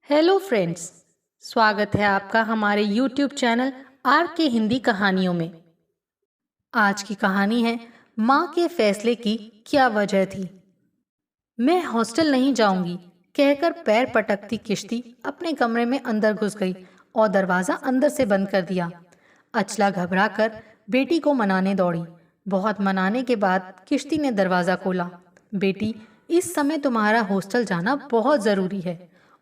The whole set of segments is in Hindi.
Hello friends. स्वागत है आपका हमारे यूट्यूब चैनल आर के हिंदी कहानियों में। आज की कहानी है माँ के फैसले की क्या वजह थी। मैं हॉस्टल नहीं जाऊंगी कहकर पैर पटकती किश्ती अपने कमरे में अंदर घुस गई और दरवाजा अंदर से बंद कर दिया। अचला घबराकर बेटी को मनाने दौड़ी। बहुत मनाने के बाद किश्ती ने दरवाजा खोला। बेटी, इस समय तुम्हारा हॉस्टल जाना बहुत ज़रूरी है।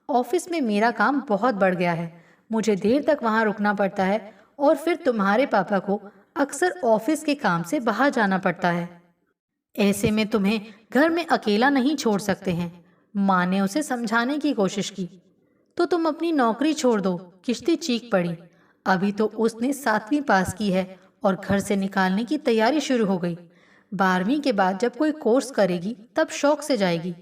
ऑफिस में मेरा काम बहुत बढ़ गया है। मुझे देर तक वहाँ रुकना पड़ता है और फिर तुम्हारे पापा को अक्सर ऑफिस के काम से बाहर जाना पड़ता है। ऐसे में तुम्हें घर में अकेला नहीं छोड़ सकते हैं। माँ ने उसे समझाने की कोशिश की। तो तुम अपनी नौकरी छोड़ दो, किश्ती चीख पड़ी। अभी तो उसने 7वीं पास की है और घर से निकालने की तैयारी शुरू हो गई। 12वीं के बाद जब कोई कोर्स करेगी तब शौक से जाएगी,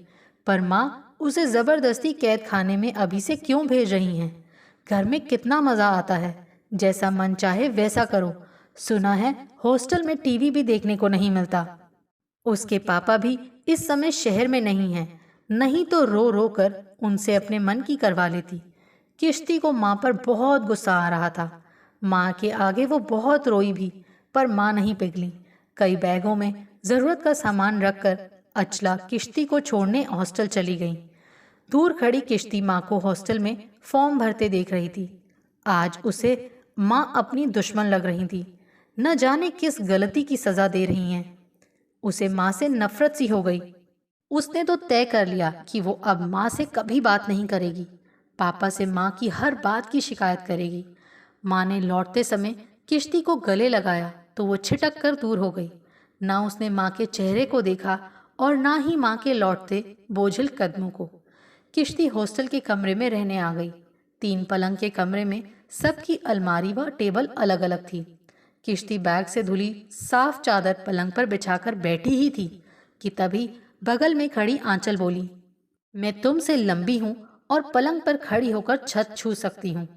पर माँ उसे जबरदस्ती कैद खाने में अभी से क्यों भेज रही हैं? घर में कितना मजा आता है, जैसा मन चाहे वैसा करो। सुना है हॉस्टल में टीवी भी देखने को नहीं मिलता। उसके पापा भी इस समय शहर में नहीं हैं, नहीं तो रो रो कर उनसे अपने मन की करवा लेती। किश्ती को माँ पर बहुत गुस्सा आ रहा था। माँ के आगे वो बहुत रोई भी, पर माँ नहीं पिघली। कई बैगों में जरूरत का सामान रखकर अचला किश्ती को छोड़ने हॉस्टल चली गई। दूर खड़ी किश्ती माँ को हॉस्टल में फॉर्म भरते देख रही थी। आज उसे माँ अपनी दुश्मन लग रही थी। न जाने किस गलती की सजा दे रही हैं। उसे माँ से नफरत सी हो गई। उसने तो तय कर लिया कि वो अब माँ से कभी बात नहीं करेगी। पापा से माँ की हर बात की शिकायत करेगी। माँ ने लौटते समय किश्ती को गले लगाया तो वो छिटक कर दूर हो गई। ना उसने माँ के चेहरे को देखा और ना ही माँ के लौटते बोझिल कदमों को। किश्ती हॉस्टल के कमरे में रहने आ गई। 3 पलंग के कमरे में सबकी अलमारी व टेबल अलग अलग थी। किश्ती बैग से धुली साफ चादर पलंग पर बिछाकर बैठी ही थी कि तभी बगल में खड़ी आंचल बोली, मैं तुमसे लंबी हूँ और पलंग पर खड़ी होकर छत छू सकती हूँ।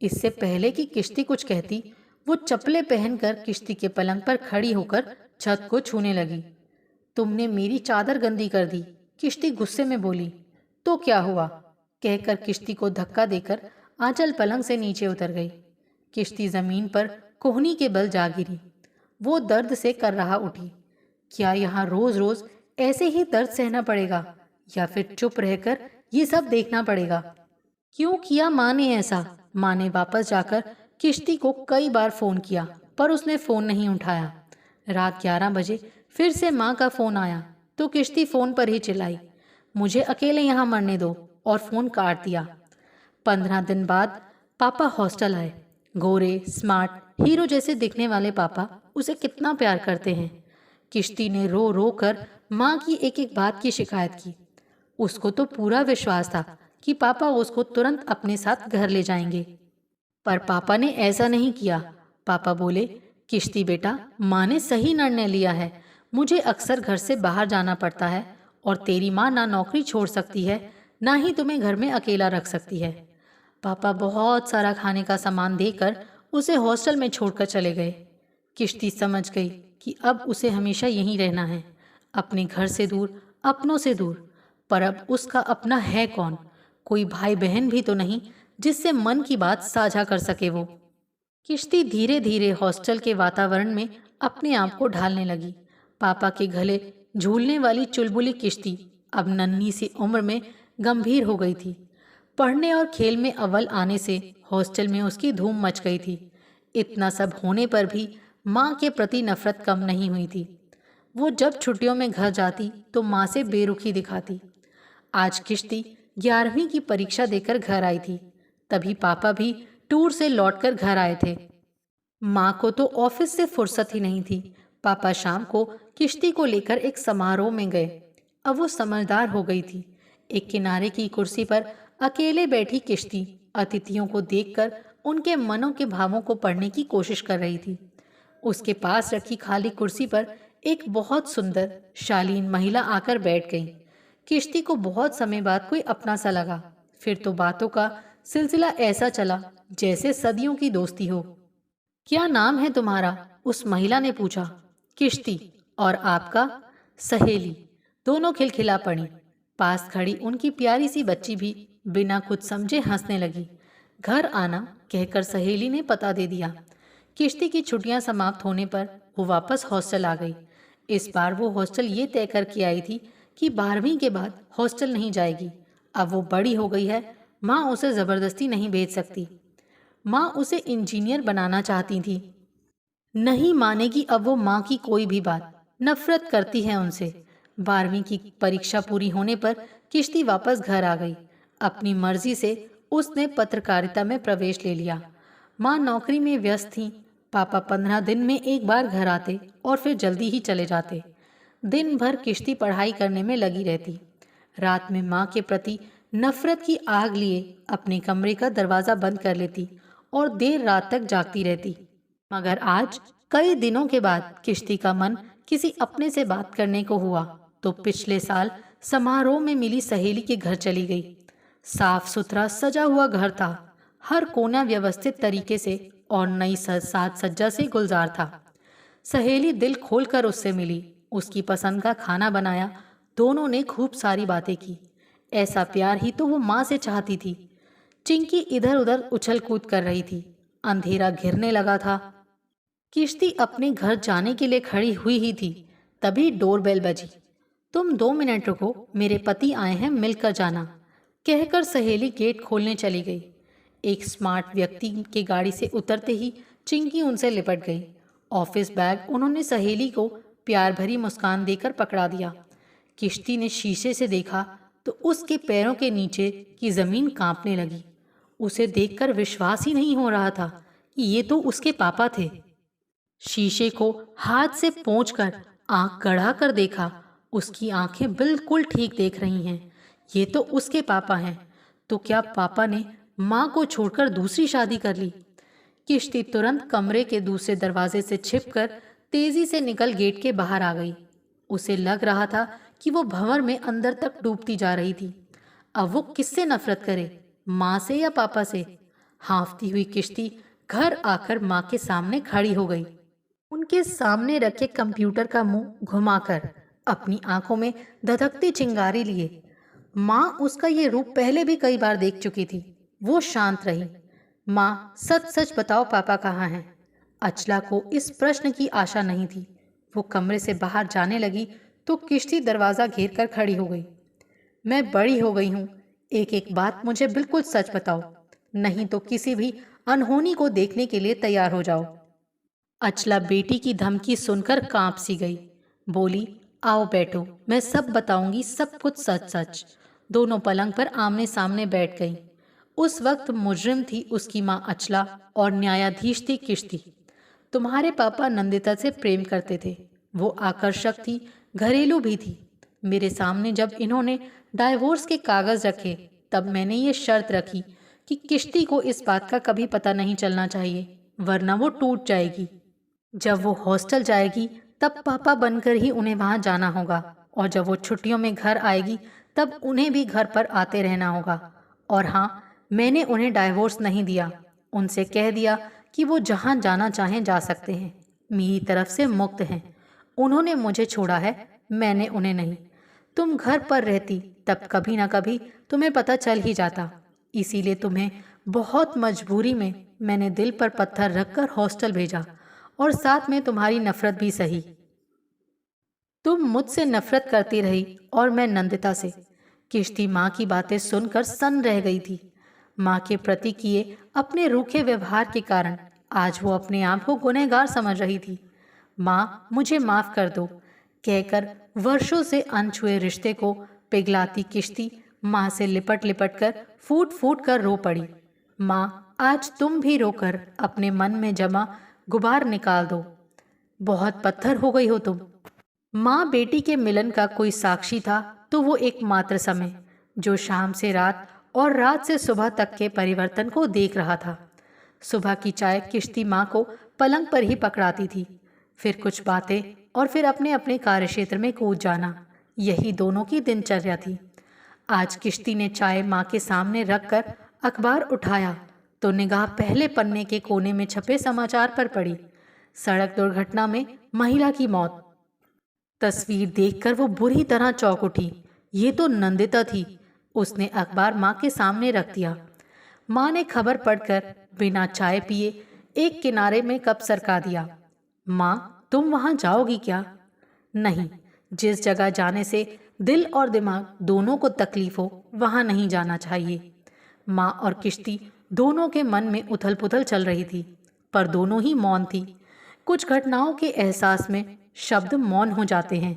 इससे पहले कि किश्ती कुछ कहती, वो चप्पलें पहनकर किश्ती के पलंग पर खड़ी होकर छत को छूने लगी। तुमने मेरी चादर गंदी कर दी, किश्ती गुस्से में बोली। तो क्या हुआ? कहकर किश्ती को धक्का देकर आंचल पलंग से नीचे उतर गई। किश्ती जमीन पर कोहनी के बल जा गिरी। वो दर्द से कर रहा उठी। क्या यहाँ रोज रोज ऐसे ही दर्द सहना पड़ेगा या फिर चुप रहकर ये सब देखना पड़ेगा? क्यों किया माँ ने ऐसा? माँ ने वापस जाकर किश्ती को कई बार फोन किया, पर उसने फोन नहीं उठाया। रात 11 बजे फिर से माँ का फोन आया तो किश्ती फोन पर ही चिल्लाई, मुझे अकेले यहाँ मरने दो, और फोन काट दिया। 15 दिन बाद पापा हॉस्टल आए। गोरे, स्मार्ट, हीरो जैसे दिखने वाले पापा उसे कितना प्यार करते हैं। किश्ती ने रो रो कर माँ की एक एक बात की शिकायत की। उसको तो पूरा विश्वास था कि पापा उसको तुरंत अपने साथ घर ले जाएंगे, पर पापा ने ऐसा नहीं किया। पापा बोले, किश्ती बेटा, माँ ने सही निर्णय लिया है। मुझे अक्सर घर से बाहर जाना पड़ता है और तेरी माँ ना नौकरी छोड़ सकती है, ना ही तुम्हें घर में अकेला रख सकती है। पापा बहुत सारा खाने का सामान देकर उसे हॉस्टल में छोड़कर चले गए। किश्ती समझ गई कि अब उसे हमेशा यहीं रहना है, अपने घर से दूर, अपनों से दूर। पर अब उसका अपना है कौन? कोई भाई बहन भी तो नहीं जिससे मन की बात साझा कर सके वो। किश्ती धीरे धीरे हॉस्टल के वातावरण में अपने आप को ढालने लगी। पापा के गले झूलने वाली चुलबुली किश्ती अब नन्ही सी उम्र में गंभीर हो गई थी। पढ़ने और खेल में अव्वल आने से हॉस्टल में उसकी धूम मच गई थी। इतना सब होने पर भी माँ के प्रति नफरत कम नहीं हुई थी। वो जब छुट्टियों में घर जाती तो माँ से बेरुखी दिखाती। आज किश्ती 11वीं की परीक्षा देकर घर आई थी। तभी पापा भी टूर से लौटकर घर आए थे। माँ को तो ऑफिस से फुर्सत ही नहीं थी। पापा शाम को किश्ती को लेकर एक समारोह में गए। अब वो समझदार हो गई थी। एक किनारे की कुर्सी पर अकेले बैठी किश्ती अतिथियों को देखकर उनके मनों के भावों को पढ़ने की कोशिश कर रही थी। उसके पास रखी खाली कुर्सी पर एक बहुत सुंदर शालीन महिला आकर बैठ गई। किश्ती को बहुत समय बाद कोई अपना सा लगा। फिर तो बातों का सिलसिला ऐसा चला जैसे सदियों की दोस्ती हो। क्या नाम है तुम्हारा? उस महिला ने पूछा। किश्ती। और आपका? सहेली। दोनों खिलखिला पड़ी। पास खड़ी उनकी प्यारी सी बच्ची भी बिना कुछ समझे हंसने लगी। घर आना कहकर सहेली ने पता दे दिया। किश्ती की छुट्टियां समाप्त होने पर वो वापस हॉस्टल आ गई। इस बार वो हॉस्टल ये तय करके आई थी कि 12वीं के बाद हॉस्टल नहीं जाएगी। अब वो बड़ी हो गई है, माँ उसे जबरदस्ती नहीं भेज सकती। माँ उसे इंजीनियर बनाना चाहती थी। नहीं मानेगी अब वो माँ की कोई भी बात, नफरत करती है उनसे। 12वीं की परीक्षा पूरी होने पर किश्ती वापस घर आ गई। अपनी मर्जी से उसने पत्रकारिता में प्रवेश ले लिया। माँ नौकरी में व्यस्त थी। पापा 15 दिन में एक बार घर आते और फिर जल्दी ही चले जाते। दिन भर किश्ती पढ़ाई करने में लगी रहती। रात में माँ के प्रति नफरत की आग लिए अपने कमरे का दरवाजा बंद कर लेती और देर रात तक जागती रहती। मगर आज कई दिनों के बाद किश्ती का मन किसी अपने से बात करने को हुआ तो पिछले साल समारोह में मिली सहेली के घर चली गई। साफ सुथरा सजा हुआ घर था, हर कोना व्यवस्थित तरीके से और नई साज सज्जा से गुलजार था। सहेली दिल खोलकर उससे मिली, उसकी पसंद का खाना बनाया, दोनों ने खूब सारी बातें की। ऐसा प्यार ही तो वो माँ से चाहती थी। चिंकी इधर उधर उछल कूद कर रही थी। अंधेरा घिरने लगा था। किश्ती अपने घर जाने के लिए खड़ी हुई ही थी, तभी डोरबेल बजी। तुम 2 मिनट रुको, मेरे पति आए हैं, मिलकर जाना, कहकर सहेली गेट खोलने चली गई। एक स्मार्ट व्यक्ति के गाड़ी से उतरते ही चिंकी उनसे लिपट गई। ऑफिस बैग उन्होंने सहेली को प्यार भरी मुस्कान देकर पकड़ा दिया। किश्ती ने शीशे से देखा तो उसके पैरों के नीचे की जमीन कांपने लगी। उसे देखकर विश्वास ही नहीं हो रहा था कि ये तो उसके पापा थे। शीशे को हाथ से पोंछकर आंख गड़ा कर देखा, उसकी आंखें बिल्कुल ठीक देख रही हैं। ये तो उसके पापा हैं। तो क्या पापा ने माँ को छोड़कर दूसरी शादी कर ली? किश्ती तुरंत कमरे के दूसरे दरवाजे से छिपकर तेजी से निकल गेट के बाहर आ गई। उसे लग रहा था कि वो भंवर में अंदर तक डूबती जा रही थी। अब वो किससे नफरत करे, माँ से या पापा से? हाँफती हुई किश्ती घर आकर माँ के सामने खड़ी हो गई। उनके सामने रखे कंप्यूटर का मुंह घुमाकर अपनी आंखों में धधकती चिंगारी लिए। माँ उसका ये रूप पहले भी कई बार देख चुकी थी। वो शांत रही। माँ, सच सच बताओ, पापा कहाँ हैं? अचला को इस प्रश्न की आशा नहीं थी। वो कमरे से बाहर जाने लगी तो किश्ती दरवाजा घेर कर खड़ी हो गई। मैं बड़ी हो गई हूँ, एक एक बात मुझे बिल्कुल सच बताओ, नहीं तो किसी भी अनहोनी को देखने के लिए तैयार हो जाओ। अचला बेटी की धमकी सुनकर कांप सी गई। बोली, आओ बैठो, मैं सब बताऊंगी, सब कुछ सच सच। दोनों पलंग पर आमने सामने बैठ गईं। उस वक्त मुजरिम थी उसकी माँ अचला और न्यायाधीश थी किश्ती। तुम्हारे पापा नंदिता से प्रेम करते थे। वो आकर्षक थी, घरेलू भी थी। मेरे सामने जब इन्होंने डाइवोर्स के कागज रखे तब मैंने ये शर्त रखी कि किश्ती को इस बात का कभी पता नहीं चलना चाहिए, वरना वो टूट जाएगी। जब वो हॉस्टल जाएगी तब पापा बनकर ही उन्हें वहां जाना होगा, और जब वो छुट्टियों में घर आएगी तब उन्हें भी घर पर आते रहना होगा। और हाँ, मैंने उन्हें डाइवोर्स नहीं दिया, उनसे कह दिया कि वो जहां जाना चाहें जा सकते हैं, मेरी तरफ से मुक्त हैं। उन्होंने मुझे छोड़ा है, मैंने उन्हें नहीं। तुम घर पर रहती तब कभी ना कभी तुम्हें पता चल ही जाता, इसीलिए तुम्हें बहुत मजबूरी में मैंने दिल पर पत्थर रखकर हॉस्टल भेजा, और साथ में तुम्हारी नफरत भी सही। तुम मुझसे नफरत करती रही और मैं नंदिता से। किश्ती माँ की बातें सुनकर सन्न रह गई थी। माँ के प्रति किए अपने रूखे व्यवहार के कारण आज वो अपने आप को गुनहगार समझ रही थी। माँ, मुझे माफ कर दो, कहकर वर्षों से अनछुए रिश्ते को पिघलाती किश्ती माँ से लिपट लिपट कर फूट फूट कर रो पड़ी। माँ, आज तुम भी रोकर अपने मन में जमा गुबार निकाल दो। बहुत पत्थर हो गई हो तुम। माँ बेटी के मिलन का कोई साक्षी था तो वो एकमात्र समय, जो शाम से रात और रात से सुबह तक के परिवर्तन को देख रहा था। सुबह की चाय किश्ती माँ को पलंग पर ही पकड़ाती थी, फिर कुछ बातें और फिर अपने अपने कार्यक्षेत्र में कूद जाना। यही दोनों की दिनचर्या थी। आज किश्ती ने चाय माँ के सामने रखकर अखबार उठाया तो निगाह पहले पन्ने के कोने में छपे समाचार पर पड़ी। सड़क दुर्घटना में महिला की मौत। तस्वीर देखकर वो बुरी तरह चौंक उठी। ये तो नंदिता थी। उसने अखबार माँ के सामने रख दिया। माँ ने खबर पढ़कर बिना चाय पिए एक किनारे में कप सरका दिया। माँ, तुम वहां जाओगी क्या? नहीं, जिस जगह जाने से दिल और दिमाग दोनों को तकलीफ हो वहां नहीं जाना चाहिए। माँ और किश्ती दोनों के मन में उथल पुथल चल रही थी, पर दोनों ही मौन थी। कुछ घटनाओं के एहसास में शब्द मौन हो जाते हैं।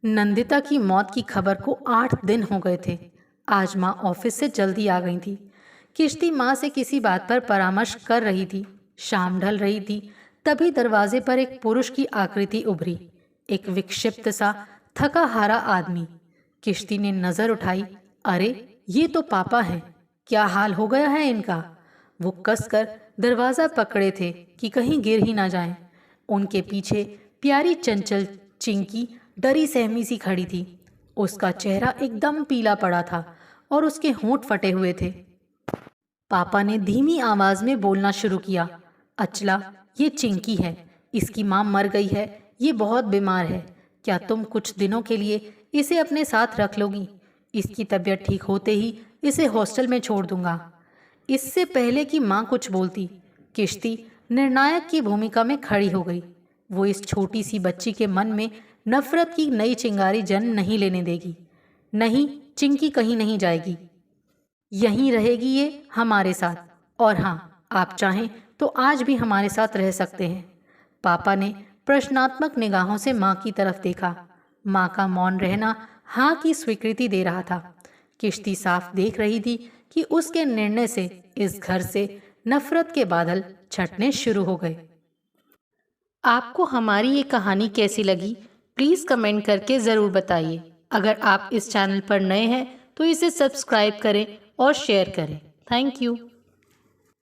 नंदिता की मौत की खबर को 8 दिन हो गए थे। आज माँ ऑफिस से जल्दी आ गई थी। किश्ती माँ से किसी बात पर परामर्श कर रही थी। शाम ढल रही थी, तभी दरवाजे पर एक पुरुष की आकृति उभरी। एक विक्षिप्त सा थका हारा आदमी। किश्ती ने नजर उठाई। अरे, ये तो पापा हैं। क्या हाल हो गया है इनका? वो कसकर दरवाजा पकड़े थे कि कहीं गिर ही ना जाएं। उनके पीछे प्यारी चंचल चिंकी डरी सहमी सी खड़ी थी। उसका चेहरा एकदम पीला पड़ा था और उसके होंठ फटे हुए थे। पापा ने धीमी आवाज में बोलना शुरू किया। अचला, ये चिंकी है। इसकी माँ मर गई है। ये बहुत बीमार है। क्या तुम कुछ दिनों के लिए इसे अपने साथ रख लोगी? इसकी तबीयत ठीक होते ही इसे हॉस्टल में छोड़ दूंगा। इससे पहले कि माँ कुछ बोलती, किश्ती निर्णायक की भूमिका में खड़ी हो गई। वो इस छोटी सी बच्ची के मन में नफरत की नई चिंगारी जन्म नहीं लेने देगी। नहीं, चिंकी कहीं नहीं जाएगी। यहीं रहेगी ये हमारे साथ। और हाँ, आप चाहें तो आज भी हमारे साथ रह सकते हैं। पापा ने प्रश्नात्मक निगाहों से माँ की तरफ देखा। माँ का मौन रहना हाँ की स्वीकृति दे रहा था। किश्ती साफ देख रही थी कि उसके निर्णय से इस घर से नफरत के बादल छटने शुरू हो गए। आपको हमारी ये कहानी कैसी लगी, प्लीज़ कमेंट करके ज़रूर बताइए। अगर आप इस चैनल पर नए हैं तो इसे सब्सक्राइब करें और शेयर करें। Thank you.